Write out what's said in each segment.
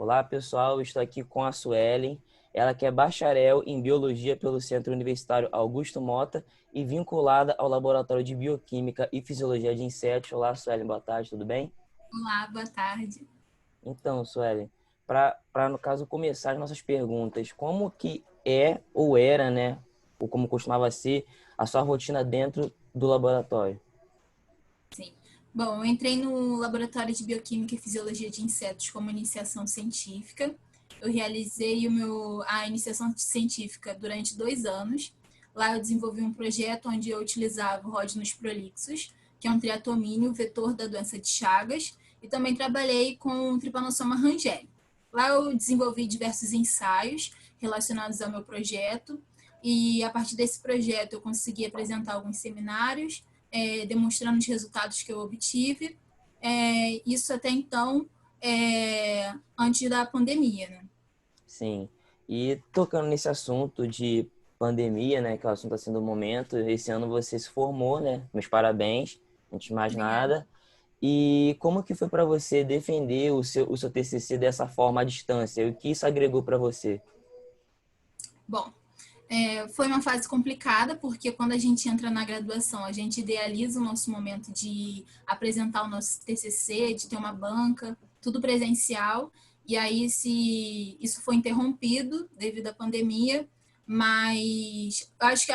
Olá, pessoal. Estou aqui com a Suelen. Ela que é bacharel em Biologia pelo Centro Universitário Augusto Mota e vinculada ao Laboratório de Bioquímica e Fisiologia de Insetos. Olá, Suelen. Boa tarde, tudo bem? Olá, boa tarde. Então, Suelen, para no caso começar as nossas perguntas, como que é ou era, né, ou como costumava ser a sua rotina dentro do laboratório? Sim. Bom, eu entrei no Laboratório de Bioquímica e Fisiologia de Insetos como iniciação científica. Eu realizei a iniciação científica durante 2 anos. Lá eu desenvolvi um projeto onde eu utilizava o Rhodinus prolixus, que é um triatomínio vetor da doença de Chagas, e também trabalhei com o Trypanosoma rangel. Lá eu desenvolvi diversos ensaios relacionados ao meu projeto, e a partir desse projeto eu consegui apresentar alguns seminários, demonstrando os resultados que eu obtive. Isso até então, antes da pandemia, né? Sim. E tocando nesse assunto de pandemia, né, que é o assunto assim do momento, esse ano você se formou, né? Meus parabéns, antes de mais Obrigada. nada. E como que foi para você defender o seu TCC dessa forma à distância? E o que isso agregou para você? Bom, foi uma fase complicada, porque quando a gente entra na graduação, a gente idealiza o nosso momento de apresentar o nosso TCC, de ter uma banca, tudo presencial, e aí isso foi interrompido devido à pandemia, mas eu acho que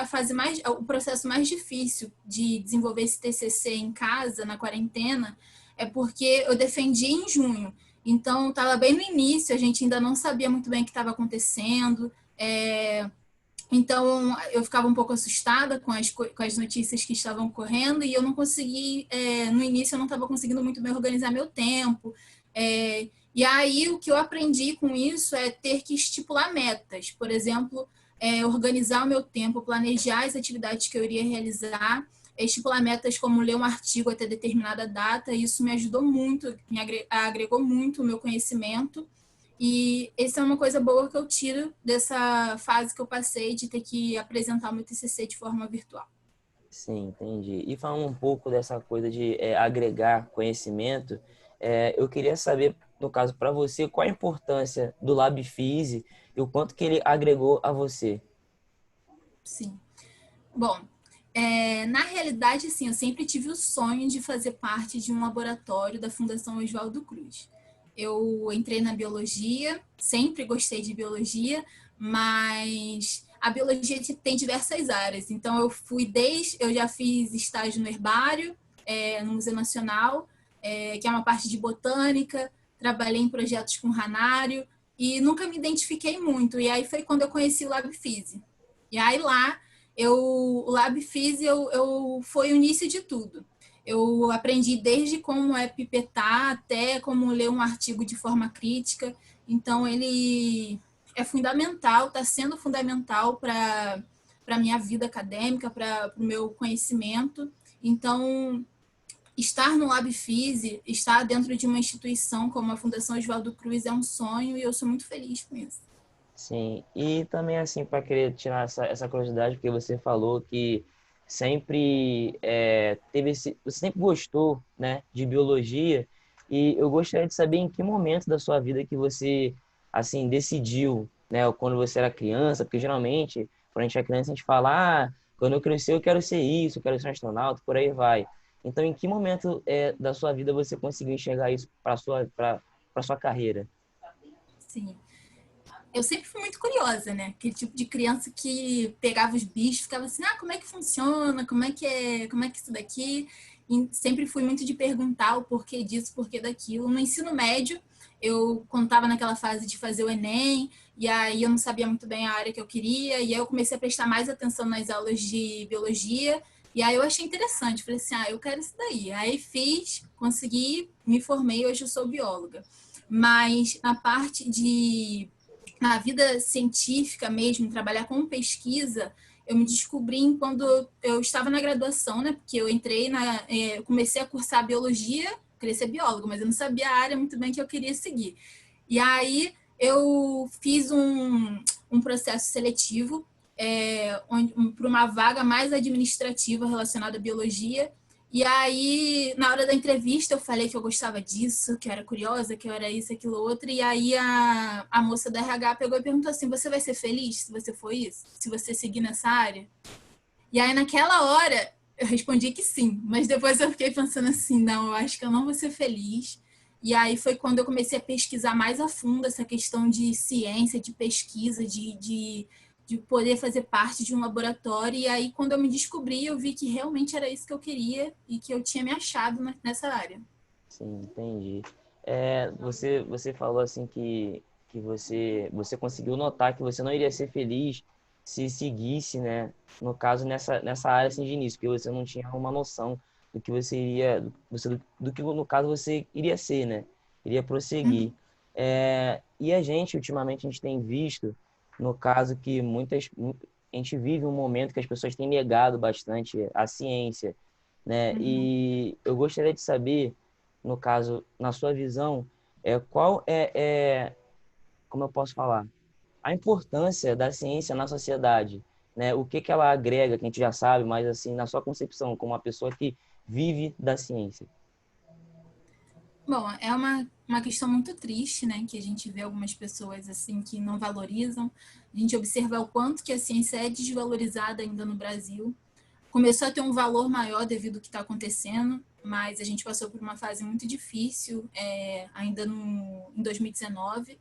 o processo mais difícil de desenvolver esse TCC em casa, na quarentena, é porque eu defendi em junho, então estava bem no início, a gente ainda não sabia muito bem o que estava acontecendo, é, então, eu ficava um pouco assustada com as notícias que estavam correndo e eu não consegui, no início, eu não estava conseguindo muito bem organizar meu tempo. E aí, o que eu aprendi com isso é ter que estipular metas. Por exemplo, organizar o meu tempo, planejar as atividades que eu iria realizar, estipular metas como ler um artigo até determinada data. E isso me ajudou muito, agregou muito o meu conhecimento. E essa é uma coisa boa que eu tiro dessa fase que eu passei de ter que apresentar o meu TCC de forma virtual. Sim, entendi. E falando um pouco dessa coisa de agregar conhecimento, eu queria saber, no caso, para você, qual a importância do LabFISI e o quanto que ele agregou a você. Sim. Bom, na realidade, assim, eu sempre tive o sonho de fazer parte de um laboratório da Fundação Oswaldo Cruz. Eu entrei na biologia, sempre gostei de biologia, mas a biologia tem diversas áreas. Então, eu já fiz estágio no herbário, no Museu Nacional, que é uma parte de botânica, trabalhei em projetos com ranário e nunca me identifiquei muito. E aí foi quando eu conheci o LabFísica. E aí lá o LabFIS foi o início de tudo. Eu aprendi desde como é pipetar até como ler um artigo de forma crítica. Então, ele é fundamental, está sendo fundamental para a minha vida acadêmica, para o meu conhecimento. Então, estar no LabFIS, estar dentro de uma instituição como a Fundação Oswaldo Cruz é um sonho e eu sou muito feliz com isso. Sim, e também assim, para querer tirar essa curiosidade, porque você falou que sempre você sempre gostou, né, de biologia, e eu gostaria de saber em que momento da sua vida que você, assim, decidiu, né, quando você era criança, porque geralmente, quando a gente é criança, a gente fala, quando eu crescer eu quero ser isso, eu quero ser um astronauta, por aí vai. Então, em que momento da sua vida você conseguiu enxergar isso para sua carreira? Sim. Eu sempre fui muito curiosa, né? Aquele tipo de criança que pegava os bichos, ficava assim, como é que funciona? Como é que isso daqui? E sempre fui muito de perguntar o porquê disso, o porquê daquilo. No ensino médio, eu contava naquela fase de fazer o Enem, e aí eu não sabia muito bem a área que eu queria, e aí eu comecei a prestar mais atenção nas aulas de biologia, e aí eu achei interessante, falei assim, eu quero isso daí. Aí fiz, consegui, me formei, hoje eu sou bióloga. Mas na vida científica mesmo, trabalhar com pesquisa, eu me descobri quando eu estava na graduação, né? Porque eu comecei a cursar biologia, queria ser biólogo, mas eu não sabia a área muito bem que eu queria seguir. E aí eu fiz um processo seletivo para uma vaga mais administrativa relacionada à biologia. E aí, na hora da entrevista, eu falei que eu gostava disso, que eu era curiosa, que eu era isso, aquilo, outro. E aí, a moça da RH pegou e perguntou assim: você vai ser feliz se você for isso? Se você seguir nessa área? E aí, naquela hora, eu respondi que sim. Mas depois eu fiquei pensando assim: não, eu acho que eu não vou ser feliz. E aí foi quando eu comecei a pesquisar mais a fundo essa questão de ciência, de pesquisa, de poder fazer parte de um laboratório. E aí, quando eu me descobri, eu vi que realmente era isso que eu queria e que eu tinha me achado nessa área. Sim, entendi. Você falou assim que você conseguiu notar que você não iria ser feliz se seguisse, né? No caso, nessa área assim, de início, porque você não tinha uma noção do que você iria, do que no caso você iria ser, né? Iria prosseguir. Uhum, E a gente, ultimamente, a gente tem visto, no caso, que a gente vive um momento que as pessoas têm negado bastante a ciência, né? uhum. E eu gostaria de saber, no caso, na sua visão, qual como eu posso falar, a importância da ciência na sociedade, né? O que que ela agrega, que a gente já sabe, mas assim, na sua concepção, como uma pessoa que vive da ciência. Bom, é uma questão muito triste, né? Que a gente vê algumas pessoas assim que não valorizam. A gente observa o quanto que a ciência é desvalorizada ainda no Brasil. Começou a ter um valor maior devido ao que está acontecendo, mas a gente passou por uma fase muito difícil ainda em 2019,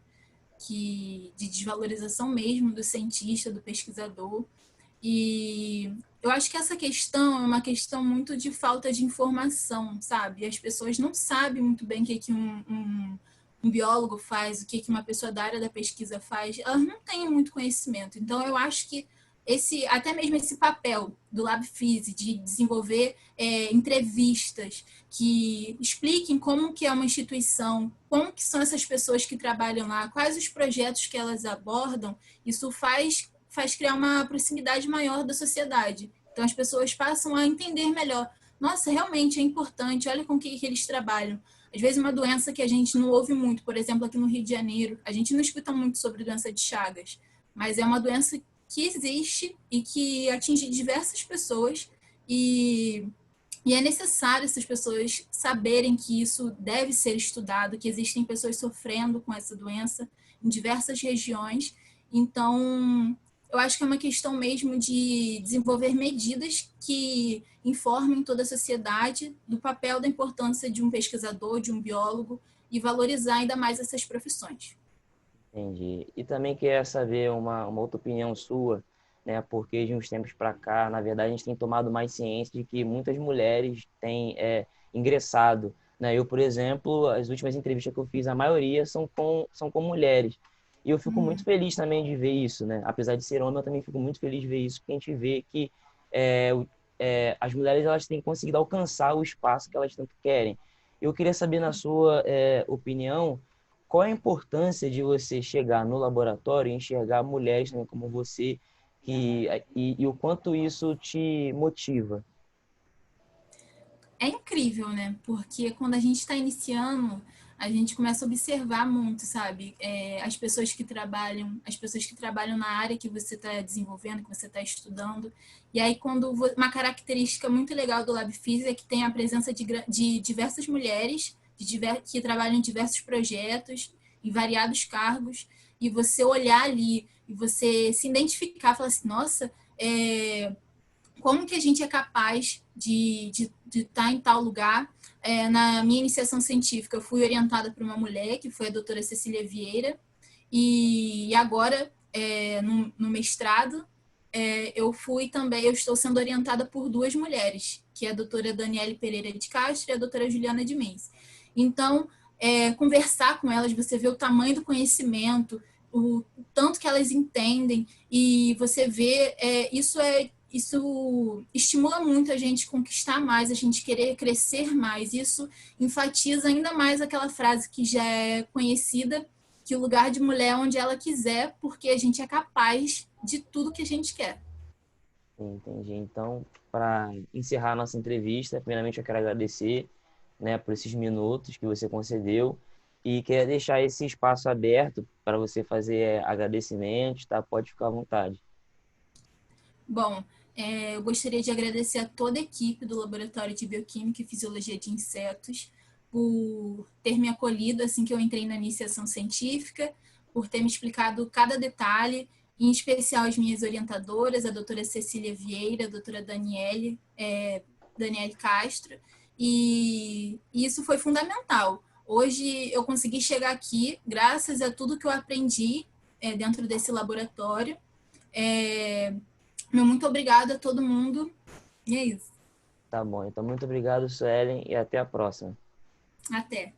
de desvalorização mesmo do cientista, do pesquisador. E eu acho que essa questão é uma questão muito de falta de informação, sabe? As pessoas não sabem muito bem o que um biólogo faz, o que uma pessoa da área da pesquisa faz. Elas não têm muito conhecimento. Então, eu acho que até mesmo esse papel do LabFISI de desenvolver entrevistas que expliquem como que é uma instituição, como que são essas pessoas que trabalham lá, quais os projetos que elas abordam, isso faz criar uma proximidade maior da sociedade. Então as pessoas passam a entender melhor. Nossa, realmente é importante, olha com o que eles trabalham. Às vezes uma doença que a gente não ouve muito, por exemplo, aqui no Rio de Janeiro, a gente não escuta muito sobre doença de Chagas, mas é uma doença que existe e que atinge diversas pessoas e é necessário essas pessoas saberem que isso deve ser estudado, que existem pessoas sofrendo com essa doença em diversas regiões. Então, eu acho que é uma questão mesmo de desenvolver medidas que informem toda a sociedade do papel, da importância de um pesquisador, de um biólogo e valorizar ainda mais essas profissões. Entendi. E também queria saber uma outra opinião sua, né? Porque de uns tempos para cá, na verdade, a gente tem tomado mais ciência de que muitas mulheres têm ingressado, né? Eu, por exemplo, as últimas entrevistas que eu fiz, a maioria são com mulheres. E eu fico muito Uhum. feliz também de ver isso, né? Apesar de ser homem, eu também fico muito feliz de ver isso, porque a gente vê que é, as mulheres elas têm conseguido alcançar o espaço que elas tanto querem. Eu queria saber, na sua opinião, qual é a importância de você chegar no laboratório e enxergar mulheres também como você e o quanto isso te motiva? É incrível, né? Porque quando a gente está iniciando, a gente começa a observar muito, sabe? As pessoas que trabalham na área que você está desenvolvendo, que você está estudando. E aí, uma característica muito legal do LabFISI é que tem a presença de diversas mulheres que trabalham em diversos projetos, em variados cargos, e você olhar ali e você se identificar, falar assim, nossa, como que a gente é capaz de estar em tal lugar. Na minha iniciação científica, eu fui orientada por uma mulher, que foi a doutora Cecília Vieira, e agora, no mestrado, eu estou sendo orientada por duas mulheres, que é a doutora Daniele Pereira de Castro e a doutora Juliana de Mendes. Então, conversar com elas, você vê o tamanho do conhecimento, o tanto que elas entendem, e você vê, isso estimula muito a gente conquistar mais, a gente querer crescer mais. Isso enfatiza ainda mais aquela frase que já é conhecida, que o lugar de mulher é onde ela quiser, porque a gente é capaz de tudo que a gente quer. Entendi. Então, para encerrar a nossa entrevista, primeiramente eu quero agradecer, né, por esses minutos que você concedeu e queria deixar esse espaço aberto para você fazer agradecimentos, tá? Pode ficar à vontade. Bom, Eu gostaria de agradecer a toda a equipe do Laboratório de Bioquímica e Fisiologia de Insetos por ter me acolhido assim que eu entrei na iniciação científica, por ter me explicado cada detalhe, em especial as minhas orientadoras, a doutora Cecília Vieira, a doutora Daniele Castro, e isso foi fundamental. Hoje eu consegui chegar aqui graças a tudo que eu aprendi dentro desse laboratório. Meu muito obrigada a todo mundo. E é isso. Tá bom, então muito obrigado, Suelen, e até a próxima. Até.